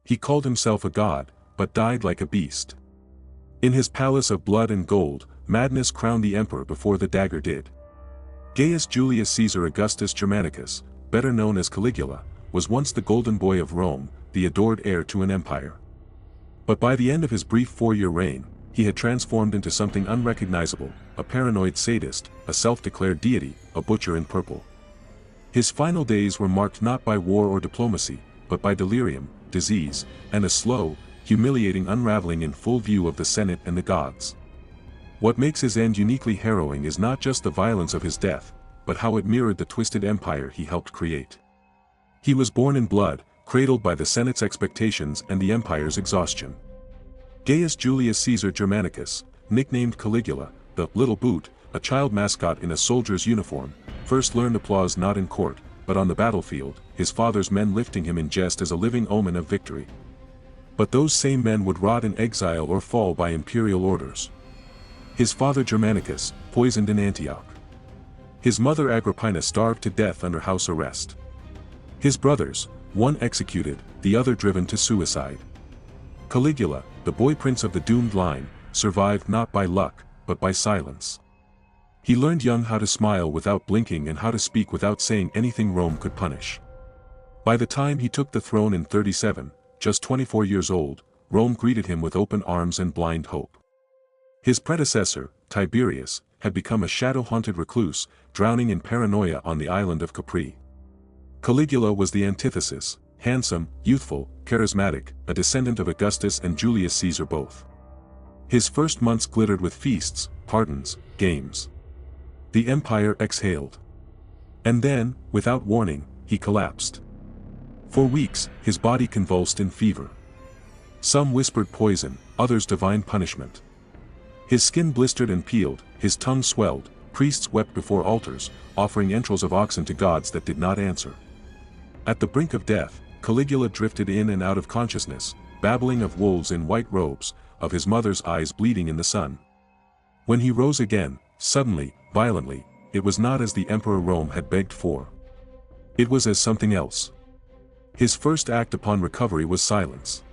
He called himself a god, but died like a beast. In his palace of blood and gold, madness crowned the emperor before the dagger did. Gaius Julius Caesar Augustus Germanicus, better known as Caligula, was once the golden boy of Rome, the adored heir to an empire. But by the end of his brief 4-year reign, he had transformed into something unrecognizable, a paranoid sadist, a self-declared deity, a butcher in purple. His final days were marked not by war or diplomacy, but by delirium, disease, and a slow, humiliating unraveling in full view of the Senate and the gods. What makes his end uniquely harrowing is not just the violence of his death, but how it mirrored the twisted empire he helped create. He was born in blood, cradled by the Senate's expectations and the empire's exhaustion. Gaius Julius Caesar Germanicus, nicknamed Caligula, the Little Boot, a child mascot in a soldier's uniform, first learned applause not in court, but on the battlefield, his father's men lifting him in jest as a living omen of victory. But those same men would rot in exile or fall by imperial orders. His father Germanicus, poisoned in Antioch. His mother Agrippina starved to death under house arrest. His brothers, one executed, the other driven to suicide. Caligula, the boy prince of the doomed line, survived not by luck, but by silence. He learned young how to smile without blinking and how to speak without saying anything Rome could punish. By the time he took the throne in 37, just 24 years old, Rome greeted him with open arms and blind hope. His predecessor, Tiberius, had become a shadow-haunted recluse, drowning in paranoia on the island of Capri. Caligula was the antithesis, handsome, youthful, charismatic, a descendant of Augustus and Julius Caesar both. His first months glittered with feasts, pardons, games. The empire exhaled. And then, without warning, he collapsed. For weeks, his body convulsed in fever. Some whispered poison, others divine punishment. His skin blistered and peeled, his tongue swelled, priests wept before altars, offering entrails of oxen to gods that did not answer. At the brink of death, Caligula drifted in and out of consciousness, babbling of wolves in white robes, of his mother's eyes bleeding in the sun. When he rose again, suddenly, violently, it was not as the Emperor Rome had begged for. It was as something else. His first act upon recovery was silence.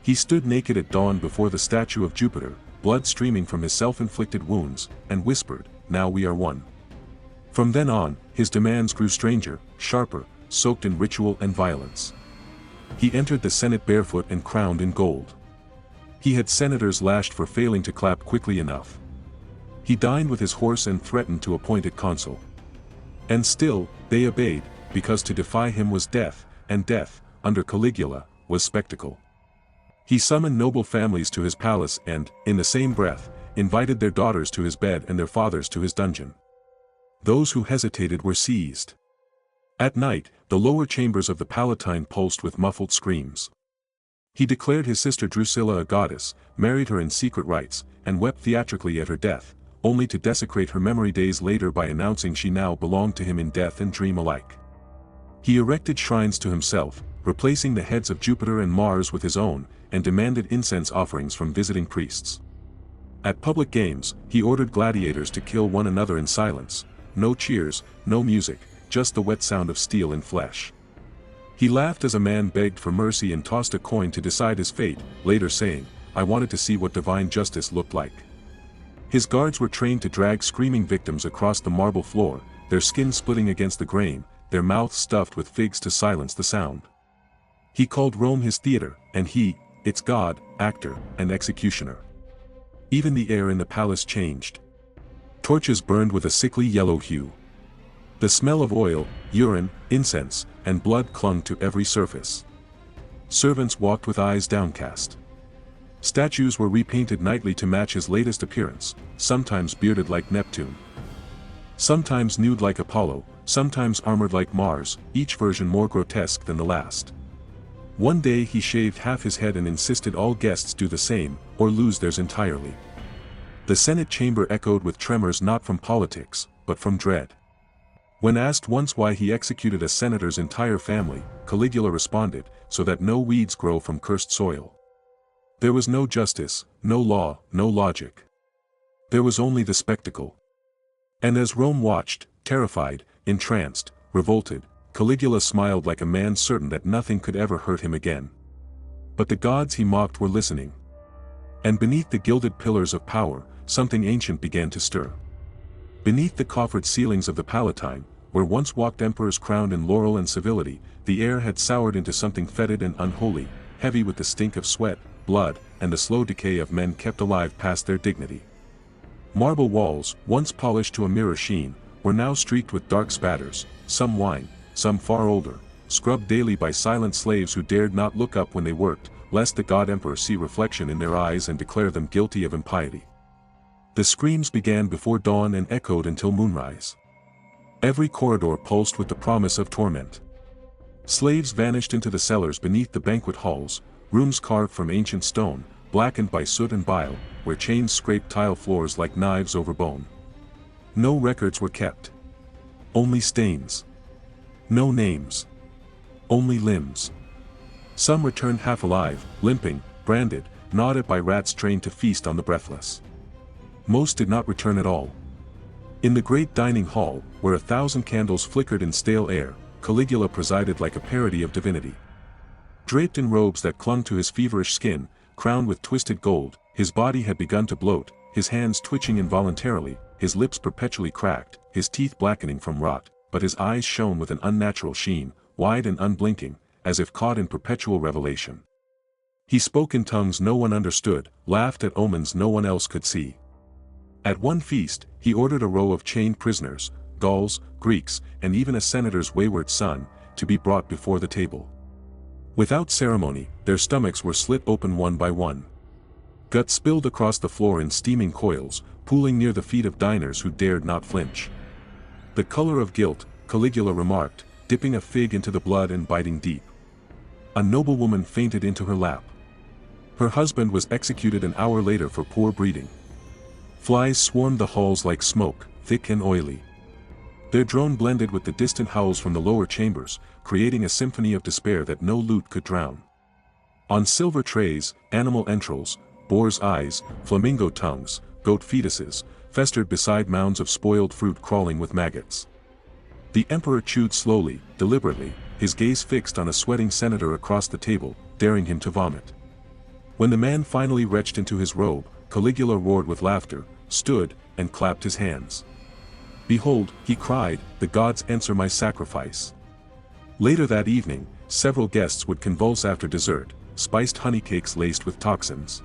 He stood naked at dawn before the statue of Jupiter, blood streaming from his self-inflicted wounds, and whispered, "Now we are one." From then on, his demands grew stranger, sharper, soaked in ritual and violence. He entered the Senate barefoot and crowned in gold. He had senators lashed for failing to clap quickly enough. He dined with his horse and threatened to appoint it consul. And still, they obeyed, because to defy him was death, and death, under Caligula, was spectacle. He summoned noble families to his palace and, in the same breath, invited their daughters to his bed and their fathers to his dungeon. Those who hesitated were seized. At night, the lower chambers of the Palatine pulsed with muffled screams. He declared his sister Drusilla a goddess, married her in secret rites, and wept theatrically at her death, only to desecrate her memory days later by announcing she now belonged to him in death and dream alike. He erected shrines to himself, replacing the heads of Jupiter and Mars with his own, and demanded incense offerings from visiting priests. At public games, he ordered gladiators to kill one another in silence, no cheers, no music, just the wet sound of steel and flesh. He laughed as a man begged for mercy and tossed a coin to decide his fate, later saying, "I wanted to see what divine justice looked like." His guards were trained to drag screaming victims across the marble floor, their skin splitting against the grain, their mouths stuffed with figs to silence the sound. He called Rome his theater, and he, its god, actor, and executioner. Even the air in the palace changed. Torches burned with a sickly yellow hue. The smell of oil, urine, incense, and blood clung to every surface. Servants walked with eyes downcast. Statues were repainted nightly to match his latest appearance, sometimes bearded like Neptune, sometimes nude like Apollo, sometimes armored like Mars, each version more grotesque than the last. One day he shaved half his head and insisted all guests do the same, or lose theirs entirely. The Senate chamber echoed with tremors not from politics, but from dread. When asked once why he executed a senator's entire family, Caligula responded, "So that no weeds grow from cursed soil." There was no justice, no law, no logic. There was only the spectacle. And as Rome watched, terrified, entranced, revolted, Caligula smiled like a man certain that nothing could ever hurt him again. But the gods he mocked were listening. And beneath the gilded pillars of power, something ancient began to stir. Beneath the coffered ceilings of the Palatine, where once walked emperors crowned in laurel and civility, the air had soured into something fetid and unholy, heavy with the stink of sweat, blood, and the slow decay of men kept alive past their dignity. Marble walls, once polished to a mirror sheen, were now streaked with dark spatters, some wine, some far older, scrubbed daily by silent slaves who dared not look up when they worked, lest the god emperor see reflection in their eyes and declare them guilty of impiety. The screams began before dawn and echoed until moonrise. Every corridor pulsed with the promise of torment. Slaves vanished into the cellars beneath the banquet halls, rooms carved from ancient stone, blackened by soot and bile, where chains scraped tile floors like knives over bone. No records were kept. Only stains. No names. Only limbs. Some returned half alive, limping, branded, gnawed at by rats trained to feast on the breathless. Most did not return at all. In the great dining hall, where 1,000 candles flickered in stale air, Caligula presided like a parody of divinity. Draped in robes that clung to his feverish skin, crowned with twisted gold, his body had begun to bloat, his hands twitching involuntarily, his lips perpetually cracked, his teeth blackening from rot, but his eyes shone with an unnatural sheen, wide and unblinking, as if caught in perpetual revelation. He spoke in tongues no one understood, laughed at omens no one else could see. At one feast, he ordered a row of chained prisoners, Gauls, Greeks, and even a senator's wayward son, to be brought before the table. Without ceremony, their stomachs were slit open one by one. Guts spilled across the floor in steaming coils, pooling near the feet of diners who dared not flinch. The color of guilt, Caligula remarked, dipping a fig into the blood and biting deep. A noblewoman fainted into her lap. Her husband was executed an hour later for poor breeding. Flies swarmed the halls like smoke, thick and oily. Their drone blended with the distant howls from the lower chambers, creating a symphony of despair that no lute could drown. On silver trays, animal entrails, boar's eyes, flamingo tongues, goat fetuses, festered beside mounds of spoiled fruit crawling with maggots. The emperor chewed slowly, deliberately, his gaze fixed on a sweating senator across the table, daring him to vomit. When the man finally retched into his robe, Caligula roared with laughter, stood, and clapped his hands. "Behold," he cried, "the gods answer my sacrifice." Later that evening, several guests would convulse after dessert, spiced honey cakes laced with toxins.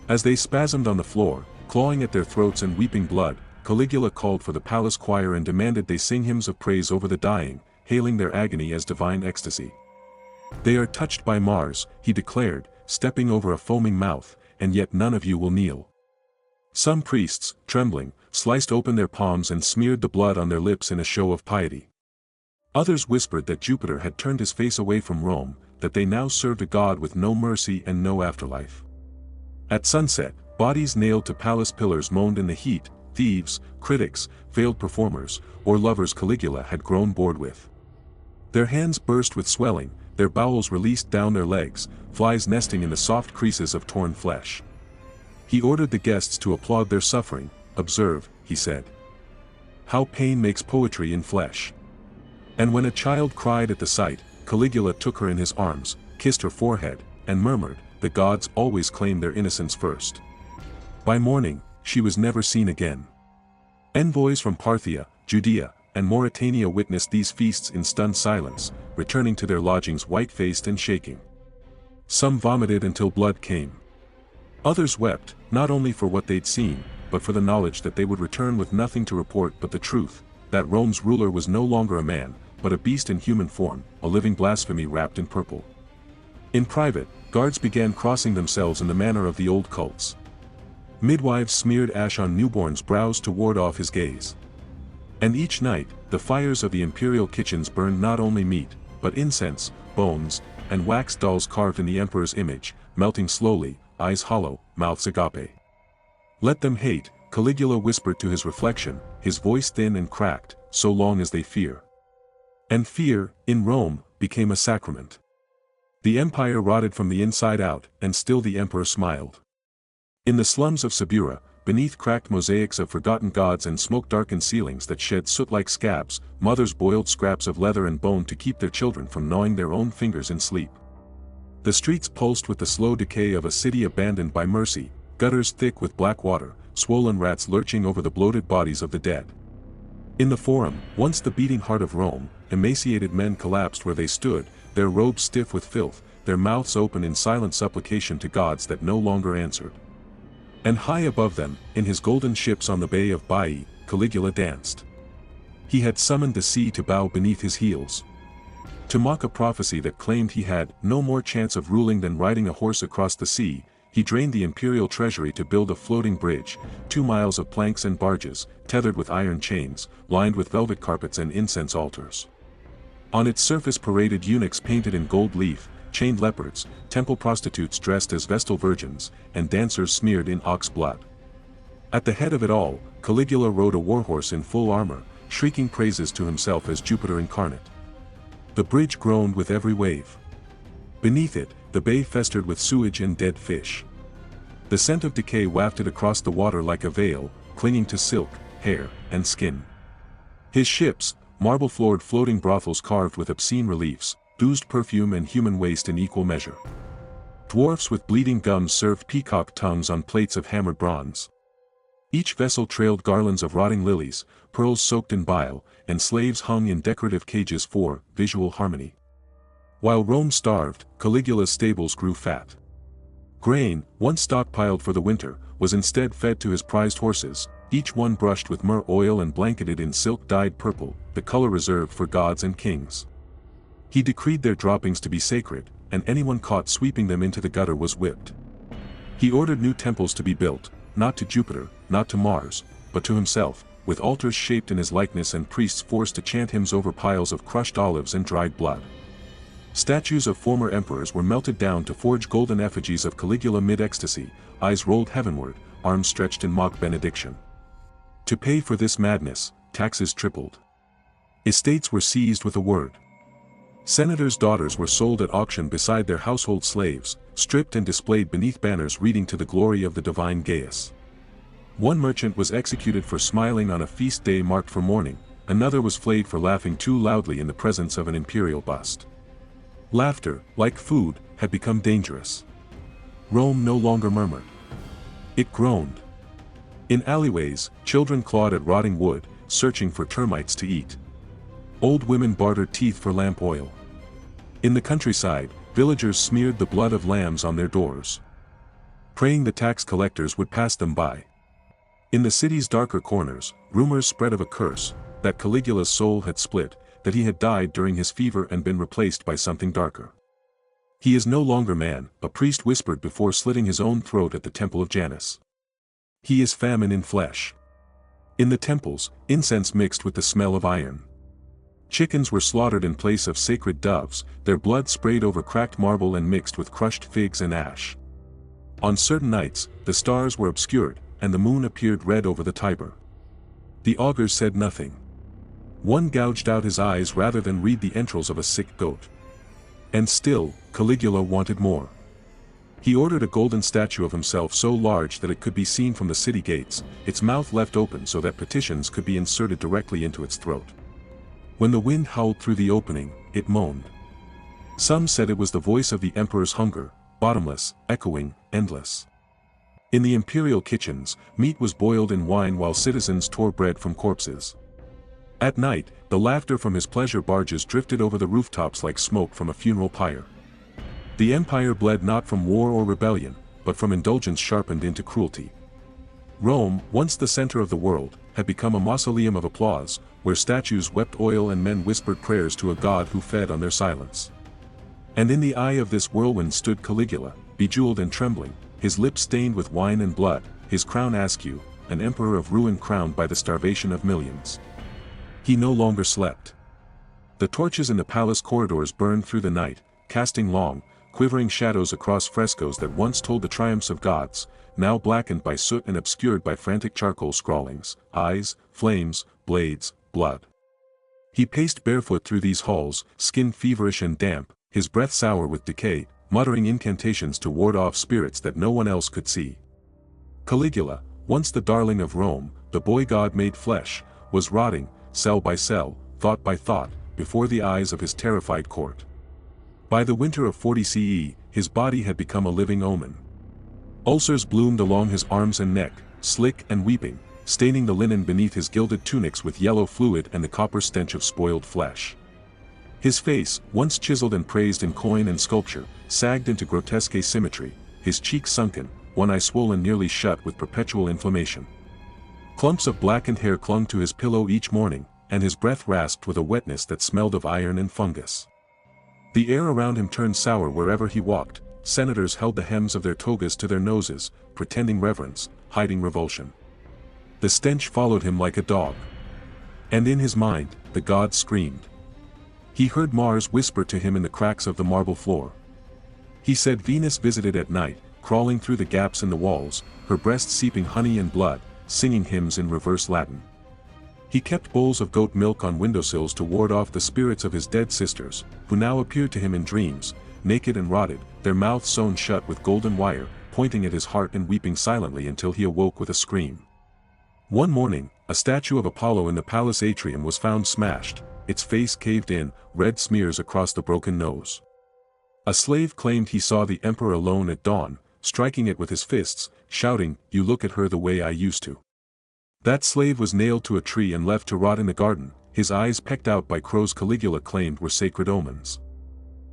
As they spasmed on the floor, clawing at their throats and weeping blood, Caligula called for the palace choir and demanded they sing hymns of praise over the dying, hailing their agony as divine ecstasy. "They are touched by Mars," he declared, stepping over a foaming mouth, "and yet none of you will kneel." Some priests, trembling, sliced open their palms and smeared the blood on their lips in a show of piety. Others whispered that Jupiter had turned his face away from Rome, that they now served a god with no mercy and no afterlife. At sunset, bodies nailed to palace pillars moaned in the heat, thieves, critics, failed performers, or lovers Caligula had grown bored with. Their hands burst with swelling, their bowels released down their legs, flies nesting in the soft creases of torn flesh. He ordered the guests to applaud their suffering. "Observe," he said, "how pain makes poetry in flesh." And when a child cried at the sight, Caligula took her in his arms, kissed her forehead, and murmured, "The gods always claim their innocence first." By morning, she was never seen again. Envoys from Parthia, Judea, and Mauritania witnessed these feasts in stunned silence, returning to their lodgings white-faced and shaking. Some vomited until blood came. Others wept, not only for what they'd seen, but for the knowledge that they would return with nothing to report but the truth, that Rome's ruler was no longer a man, but a beast in human form, a living blasphemy wrapped in purple. In private, guards began crossing themselves in the manner of the old cults. Midwives smeared ash on newborns' brows to ward off his gaze. And each night, the fires of the imperial kitchens burned not only meat, but incense, bones, and wax dolls carved in the emperor's image, melting slowly, eyes hollow, mouths agape. "Let them hate," Caligula whispered to his reflection, his voice thin and cracked, "so long as they fear." And fear, in Rome, became a sacrament. The empire rotted from the inside out, and still the emperor smiled. In the slums of Subura, beneath cracked mosaics of forgotten gods and smoke-darkened ceilings that shed soot like scabs, mothers boiled scraps of leather and bone to keep their children from gnawing their own fingers in sleep. The streets pulsed with the slow decay of a city abandoned by mercy, gutters thick with black water, swollen rats lurching over the bloated bodies of the dead. In the Forum, once the beating heart of Rome, emaciated men collapsed where they stood, their robes stiff with filth, their mouths open in silent supplication to gods that no longer answered. And high above them, in his golden ships on the bay of Baiae, Caligula danced. He had summoned the sea to bow beneath his heels. To mock a prophecy that claimed he had no more chance of ruling than riding a horse across the sea, he drained the imperial treasury to build a floating bridge, 2 miles of planks and barges, tethered with iron chains, lined with velvet carpets and incense altars. On its surface paraded eunuchs painted in gold leaf, chained leopards, temple prostitutes dressed as Vestal virgins, and dancers smeared in ox blood. At the head of it all, Caligula rode a warhorse in full armor, shrieking praises to himself as Jupiter incarnate. The bridge groaned with every wave. Beneath it, the bay festered with sewage and dead fish. The scent of decay wafted across the water like a veil, clinging to silk, hair, and skin. His ships, marble-floored floating brothels carved with obscene reliefs, oozed perfume and human waste in equal measure. Dwarfs with bleeding gums served peacock tongues on plates of hammered bronze. Each vessel trailed garlands of rotting lilies, pearls soaked in bile, and slaves hung in decorative cages for visual harmony. While Rome starved, Caligula's stables grew fat. Grain, once stockpiled for the winter, was instead fed to his prized horses, each one brushed with myrrh oil and blanketed in silk dyed purple, the color reserved for gods and kings. He decreed their droppings to be sacred, and anyone caught sweeping them into the gutter was whipped. He ordered new temples to be built, not to Jupiter, not to Mars, but to himself, with altars shaped in his likeness and priests forced to chant hymns over piles of crushed olives and dried blood. Statues of former emperors were melted down to forge golden effigies of Caligula mid-ecstasy, eyes rolled heavenward, arms stretched in mock benediction. To pay for this madness, taxes tripled. Estates were seized with a word. Senators' daughters were sold at auction beside their household slaves, stripped and displayed beneath banners reading to the glory of the divine Gaius. One merchant was executed for smiling on a feast day marked for mourning, another was flayed for laughing too loudly in the presence of an imperial bust. Laughter, like food, had become dangerous. Rome no longer murmured. It groaned. In alleyways, children clawed at rotting wood, searching for termites to eat. Old women bartered teeth for lamp oil. In the countryside, villagers smeared the blood of lambs on their doors, praying the tax collectors would pass them by. In the city's darker corners, rumors spread of a curse, that Caligula's soul had split, that he had died during his fever and been replaced by something darker. He is no longer man, a priest whispered before slitting his own throat at the temple of Janus. He is famine in flesh. In the temples, incense mixed with the smell of iron. Chickens were slaughtered in place of sacred doves, their blood sprayed over cracked marble and mixed with crushed figs and ash. On certain nights, the stars were obscured, and the moon appeared red over the Tiber. The augurs said nothing. One gouged out his eyes rather than read the entrails of a sick goat. And still, Caligula wanted more. He ordered a golden statue of himself so large that it could be seen from the city gates, its mouth left open so that petitions could be inserted directly into its throat. When the wind howled through the opening, it moaned. Some said it was the voice of the emperor's hunger, bottomless, echoing, endless. In the imperial kitchens, meat was boiled in wine while citizens tore bread from corpses. At night, the laughter from his pleasure barges drifted over the rooftops like smoke from a funeral pyre. The empire bled not from war or rebellion, but from indulgence sharpened into cruelty. Rome, once the center of the world, had become a mausoleum of applause, where statues wept oil and men whispered prayers to a god who fed on their silence. And in the eye of this whirlwind stood Caligula, bejeweled and trembling, his lips stained with wine and blood, his crown askew, an emperor of ruin crowned by the starvation of millions. He no longer slept. The torches in the palace corridors burned through the night, casting long, quivering shadows across frescoes that once told the triumphs of gods, now blackened by soot and obscured by frantic charcoal scrawlings, eyes, flames, blades, blood. He paced barefoot through these halls, skin feverish and damp, his breath sour with decay, muttering incantations to ward off spirits that no one else could see. Caligula, once the darling of Rome, the boy god made flesh, was rotting, cell by cell, thought by thought, before the eyes of his terrified court. By the winter of 40 CE, his body had become a living omen. Ulcers bloomed along his arms and neck, slick and weeping, staining the linen beneath his gilded tunics with yellow fluid and the copper stench of spoiled flesh. His face, once chiseled and praised in coin and sculpture, sagged into grotesque asymmetry, his cheeks sunken, one eye swollen nearly shut with perpetual inflammation. Clumps of blackened hair clung to his pillow each morning, and his breath rasped with a wetness that smelled of iron and fungus. The air around him turned sour wherever he walked. Senators held the hems of their togas to their noses, pretending reverence, hiding revulsion. The stench followed him like a dog. And in his mind, the god screamed. He heard Mars whisper to him in the cracks of the marble floor. He said Venus visited at night, crawling through the gaps in the walls, her breast seeping honey and blood, singing hymns in reverse Latin. He kept bowls of goat milk on windowsills to ward off the spirits of his dead sisters, who now appeared to him in dreams, naked and rotted, their mouths sewn shut with golden wire, pointing at his heart and weeping silently until he awoke with a scream. One morning, a statue of Apollo in the palace atrium was found smashed, its face caved in, red smears across the broken nose. A slave claimed he saw the emperor alone at dawn, striking it with his fists, shouting, "You look at her the way I used to." That slave was nailed to a tree and left to rot in the garden, his eyes pecked out by crows Caligula claimed were sacred omens.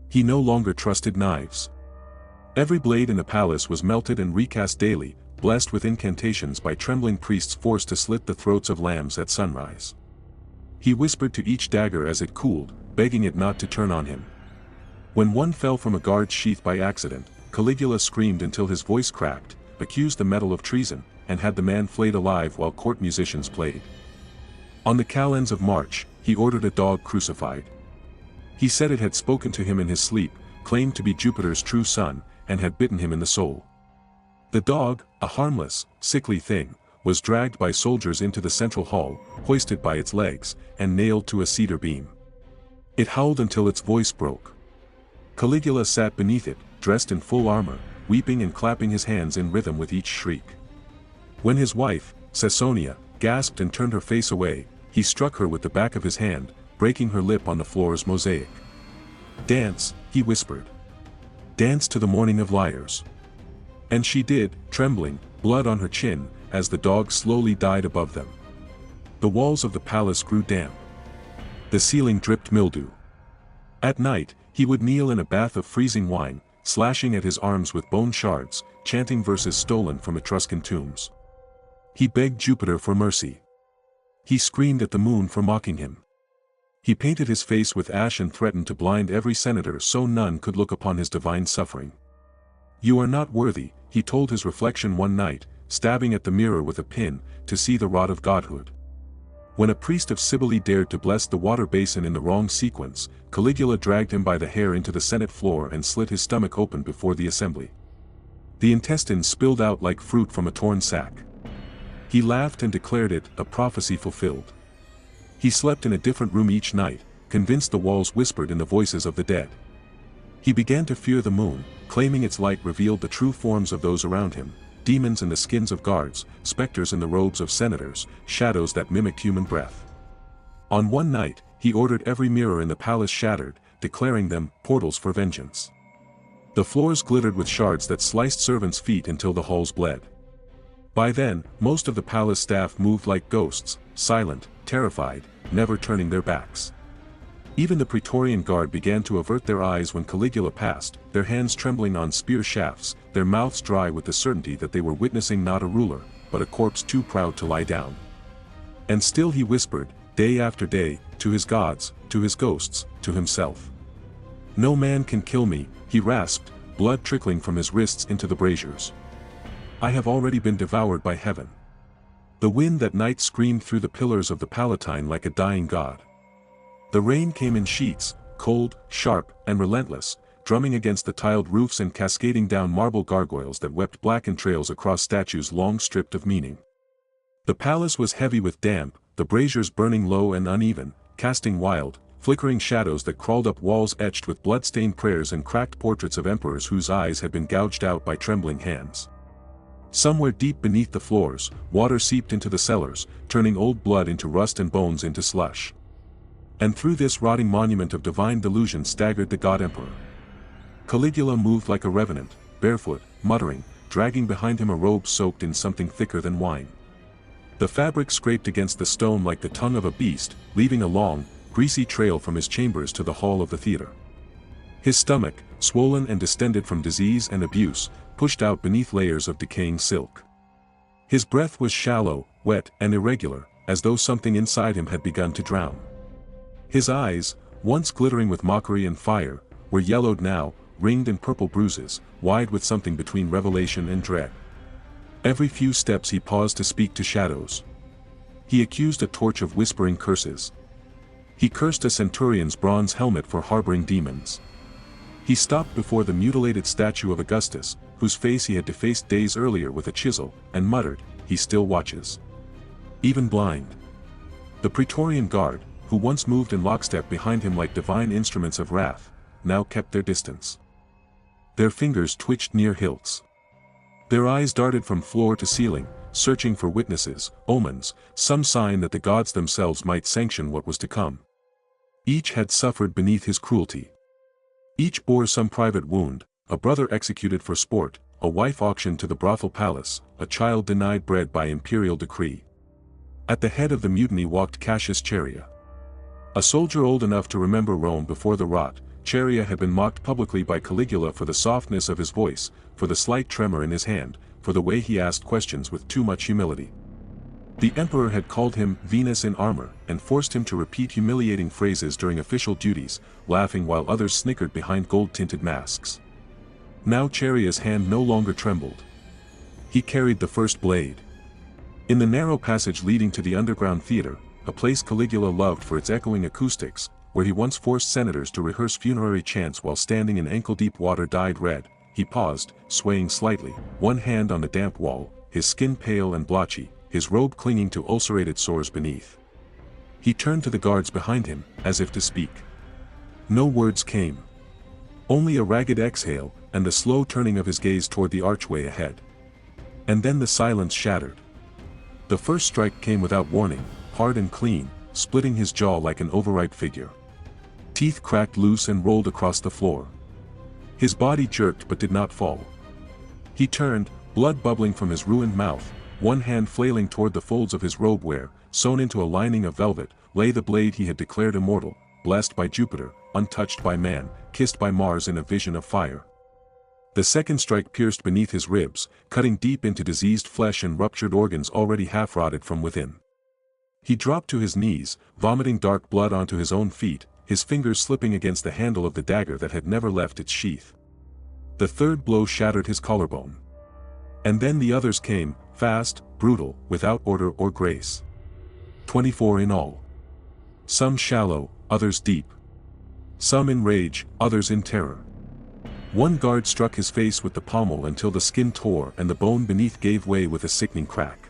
He no longer trusted knives. Every blade in the palace was melted and recast daily, blessed with incantations by trembling priests forced to slit the throats of lambs at sunrise. He whispered to each dagger as it cooled, begging it not to turn on him. When one fell from a guard's sheath by accident, Caligula screamed until his voice cracked, accused the metal of treason, and had the man flayed alive while court musicians played. On the calends of March, he ordered a dog crucified. He said it had spoken to him in his sleep, claimed to be Jupiter's true son, and had bitten him in the soul. The dog, a harmless, sickly thing, was dragged by soldiers into the central hall, hoisted by its legs, and nailed to a cedar beam. It howled until its voice broke. Caligula sat beneath it, dressed in full armor, weeping and clapping his hands in rhythm with each shriek. When his wife, Caesonia, gasped and turned her face away, he struck her with the back of his hand, breaking her lip on the floor's mosaic. "Dance," he whispered. "Dance to the morning of liars." And she did, trembling, blood on her chin, as the dog slowly died above them. The walls of the palace grew damp. The ceiling dripped mildew. At night, he would kneel in a bath of freezing wine, slashing at his arms with bone shards, chanting verses stolen from Etruscan tombs. He begged Jupiter for mercy. He screamed at the moon for mocking him. He painted his face with ash and threatened to blind every senator so none could look upon his divine suffering. "You are not worthy," he told his reflection one night, stabbing at the mirror with a pin, "to see the rod of godhood." When a priest of Cybele dared to bless the water basin in the wrong sequence, Caligula dragged him by the hair into the Senate floor and slit his stomach open before the assembly. The intestines spilled out like fruit from a torn sack. He laughed and declared it a prophecy fulfilled. He slept in a different room each night, convinced the walls whispered in the voices of the dead. He began to fear the moon, claiming its light revealed the true forms of those around him, demons in the skins of guards, specters in the robes of senators, shadows that mimicked human breath. On one night, he ordered every mirror in the palace shattered, declaring them portals for vengeance. The floors glittered with shards that sliced servants' feet until the halls bled. By then, most of the palace staff moved like ghosts, silent, terrified, never turning their backs. Even the Praetorian Guard began to avert their eyes when Caligula passed, their hands trembling on spear shafts, their mouths dry with the certainty that they were witnessing not a ruler, but a corpse too proud to lie down. And still he whispered, day after day, to his gods, to his ghosts, to himself. "No man can kill me," he rasped, blood trickling from his wrists into the braziers. "I have already been devoured by heaven." The wind that night screamed through the pillars of the Palatine like a dying god. The rain came in sheets, cold, sharp, and relentless, drumming against the tiled roofs and cascading down marble gargoyles that wept blackened trails across statues long stripped of meaning. The palace was heavy with damp, the braziers burning low and uneven, casting wild, flickering shadows that crawled up walls etched with blood-stained prayers and cracked portraits of emperors whose eyes had been gouged out by trembling hands. Somewhere deep beneath the floors, water seeped into the cellars, turning old blood into rust and bones into slush. And through this rotting monument of divine delusion staggered the god emperor. Caligula moved like a revenant, barefoot, muttering, dragging behind him a robe soaked in something thicker than wine. The fabric scraped against the stone like the tongue of a beast, leaving a long, greasy trail from his chambers to the hall of the theater. His stomach, swollen and distended from disease and abuse, pushed out beneath layers of decaying silk. His breath was shallow, wet, and irregular, as though something inside him had begun to drown. His eyes, once glittering with mockery and fire, were yellowed now, ringed in purple bruises, wide with something between revelation and dread. Every few steps he paused to speak to shadows. He accused a torch of whispering curses. He cursed a centurion's bronze helmet for harboring demons. He stopped before the mutilated statue of Augustus, whose face he had defaced days earlier with a chisel, and muttered, "He still watches." Even blind. The Praetorian Guard, who once moved in lockstep behind him like divine instruments of wrath, now kept their distance. Their fingers twitched near hilts. Their eyes darted from floor to ceiling, searching for witnesses, omens, some sign that the gods themselves might sanction what was to come. Each had suffered beneath his cruelty. Each bore some private wound, a brother executed for sport, a wife auctioned to the brothel palace, a child denied bread by imperial decree. At the head of the mutiny walked Cassius Chaerea. A soldier old enough to remember Rome before the rot, Chaerea had been mocked publicly by Caligula for the softness of his voice, for the slight tremor in his hand, for the way he asked questions with too much humility. The emperor had called him Venus in armor, and forced him to repeat humiliating phrases during official duties, laughing while others snickered behind gold-tinted masks. Now Chaerea's hand no longer trembled. He carried the first blade. In the narrow passage leading to the underground theater, a place Caligula loved for its echoing acoustics, where he once forced senators to rehearse funerary chants while standing in ankle-deep water dyed red, he paused, swaying slightly, one hand on the damp wall, his skin pale and blotchy, his robe clinging to ulcerated sores beneath. He turned to the guards behind him, as if to speak. No words came. Only a ragged exhale, and the slow turning of his gaze toward the archway ahead. And then the silence shattered. The first strike came without warning, hard and clean, splitting his jaw like an overripe figure. Teeth cracked loose and rolled across the floor. His body jerked but did not fall. He turned, blood bubbling from his ruined mouth, one hand flailing toward the folds of his robe where, sewn into a lining of velvet, lay the blade he had declared immortal, blessed by Jupiter, untouched by man, kissed by Mars in a vision of fire. The second strike pierced beneath his ribs, cutting deep into diseased flesh and ruptured organs already half-rotted from within. He dropped to his knees, vomiting dark blood onto his own feet, his fingers slipping against the handle of the dagger that had never left its sheath. The third blow shattered his collarbone. And then the others came, fast, brutal, without order or grace. 24 in all. Some shallow, others deep. Some in rage, others in terror. One guard struck his face with the pommel until the skin tore and the bone beneath gave way with a sickening crack.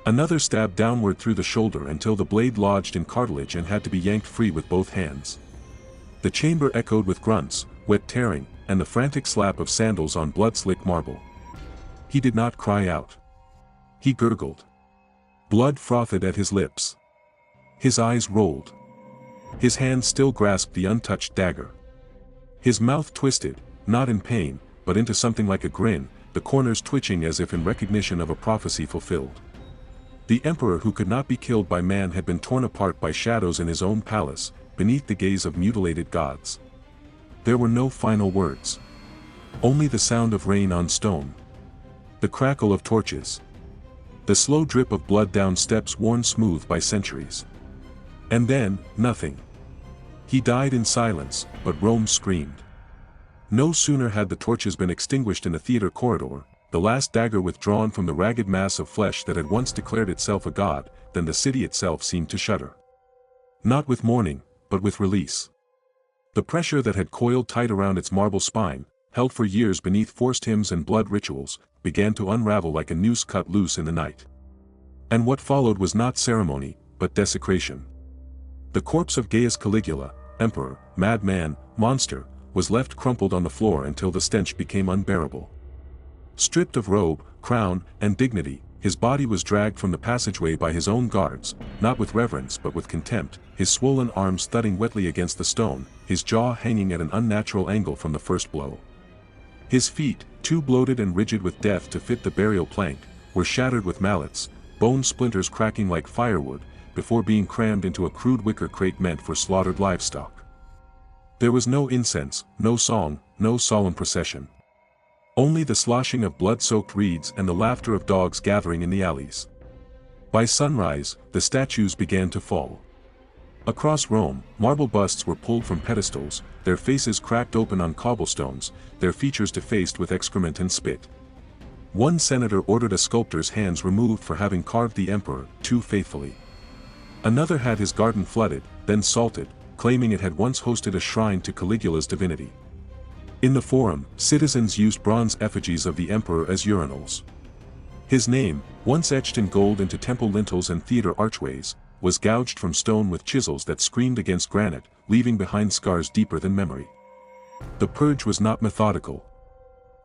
Another stabbed downward through the shoulder until the blade lodged in cartilage and had to be yanked free with both hands. The chamber echoed with grunts, wet tearing, and the frantic slap of sandals on blood-slick marble. He did not cry out. He gurgled. Blood frothed at his lips. His eyes rolled. His hand still grasped the untouched dagger. His mouth twisted, not in pain, but into something like a grin, the corners twitching as if in recognition of a prophecy fulfilled. The emperor who could not be killed by man had been torn apart by shadows in his own palace, beneath the gaze of mutilated gods. There were no final words. Only the sound of rain on stone. The crackle of torches. The slow drip of blood down steps worn smooth by centuries. And then, nothing. He died in silence, but Rome screamed. No sooner had the torches been extinguished in the theater corridor, the last dagger withdrawn from the ragged mass of flesh that had once declared itself a god, than the city itself seemed to shudder. Not with mourning, but with release. The pressure that had coiled tight around its marble spine, held for years beneath forced hymns and blood rituals, began to unravel like a noose cut loose in the night. And what followed was not ceremony, but desecration. The corpse of Gaius Caligula, emperor, madman, monster, was left crumpled on the floor until the stench became unbearable. Stripped of robe, crown, and dignity, his body was dragged from the passageway by his own guards, not with reverence but with contempt, his swollen arms thudding wetly against the stone, his jaw hanging at an unnatural angle from the first blow. His feet, too bloated and rigid with death to fit the burial plank, were shattered with mallets, bone splinters cracking like firewood, before being crammed into a crude wicker crate meant for slaughtered livestock. There was no incense, no song, no solemn procession. Only the sloshing of blood-soaked reeds and the laughter of dogs gathering in the alleys. By sunrise, the statues began to fall. Across Rome, marble busts were pulled from pedestals, their faces cracked open on cobblestones, their features defaced with excrement and spit. One senator ordered a sculptor's hands removed for having carved the emperor too faithfully. Another had his garden flooded, then salted, claiming it had once hosted a shrine to Caligula's divinity. In the Forum, citizens used bronze effigies of the emperor as urinals. His name, once etched in gold into temple lintels and theater archways, was gouged from stone with chisels that screamed against granite, leaving behind scars deeper than memory. The purge was not methodical.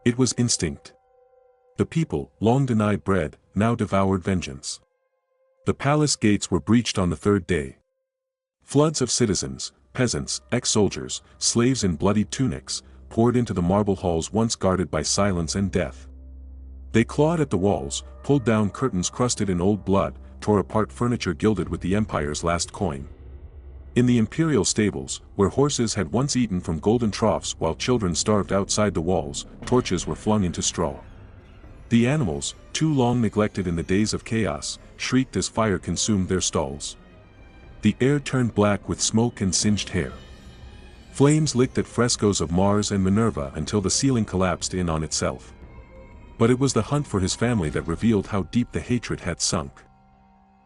It was instinct. The people, long denied bread, now devoured vengeance. The palace gates were breached on the third day. Floods of citizens, peasants, ex-soldiers, slaves in bloody tunics, poured into the marble halls once guarded by silence and death. They clawed at the walls, pulled down curtains crusted in old blood, tore apart furniture gilded with the empire's last coin. In the imperial stables, where horses had once eaten from golden troughs while children starved outside the walls, torches were flung into straw. The animals, too long neglected in the days of chaos, shrieked as fire consumed their stalls. The air turned black with smoke and singed hair. Flames licked at frescoes of Mars and Minerva until the ceiling collapsed in on itself. But it was the hunt for his family that revealed how deep the hatred had sunk.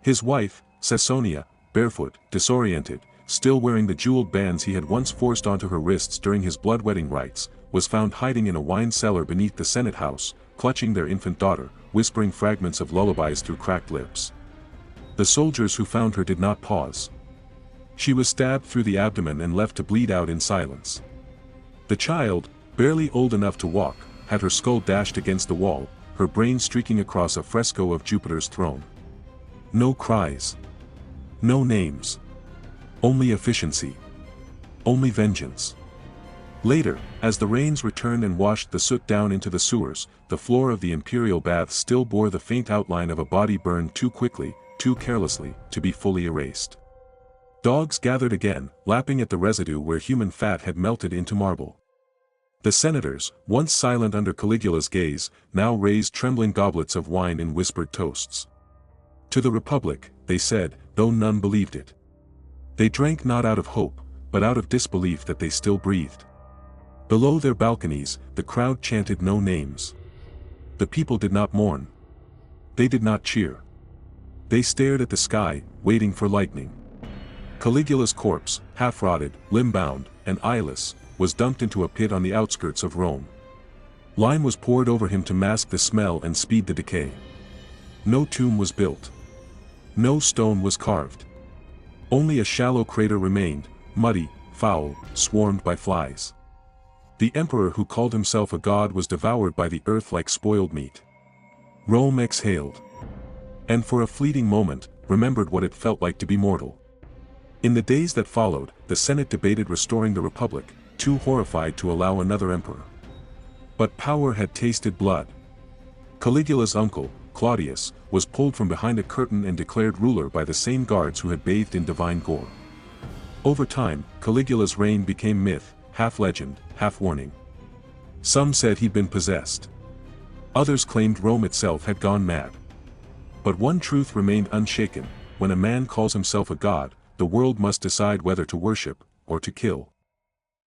His wife, Caesonia, barefoot, disoriented, still wearing the jeweled bands he had once forced onto her wrists during his blood-wedding rites, was found hiding in a wine cellar beneath the Senate house, clutching their infant daughter, whispering fragments of lullabies through cracked lips. The soldiers who found her did not pause. She was stabbed through the abdomen and left to bleed out in silence. The child, barely old enough to walk, had her skull dashed against the wall, her brain streaking across a fresco of Jupiter's throne. No cries. No names. Only efficiency. Only vengeance. Later, as the rains returned and washed the soot down into the sewers, the floor of the imperial baths still bore the faint outline of a body burned too quickly, too carelessly, to be fully erased. Dogs gathered again, lapping at the residue where human fat had melted into marble. The senators, once silent under Caligula's gaze, now raised trembling goblets of wine in whispered toasts. To the Republic, they said, though none believed it. They drank not out of hope, but out of disbelief that they still breathed. Below their balconies, the crowd chanted no names. The people did not mourn. They did not cheer. They stared at the sky, waiting for lightning. Caligula's corpse, half-rotted, limb-bound, and eyeless, was dumped into a pit on the outskirts of Rome. Lime was poured over him to mask the smell and speed the decay. No tomb was built. No stone was carved. Only a shallow crater remained, muddy, foul, swarmed by flies. The emperor who called himself a god was devoured by the earth like spoiled meat. Rome exhaled. And for a fleeting moment, remembered what it felt like to be mortal. In the days that followed, the Senate debated restoring the Republic, too horrified to allow another emperor. But power had tasted blood. Caligula's uncle, Claudius, was pulled from behind a curtain and declared ruler by the same guards who had bathed in divine gore. Over time, Caligula's reign became myth, half legend, half warning. Some said he'd been possessed. Others claimed Rome itself had gone mad. But one truth remained unshaken: when a man calls himself a god, the world must decide whether to worship, or to kill.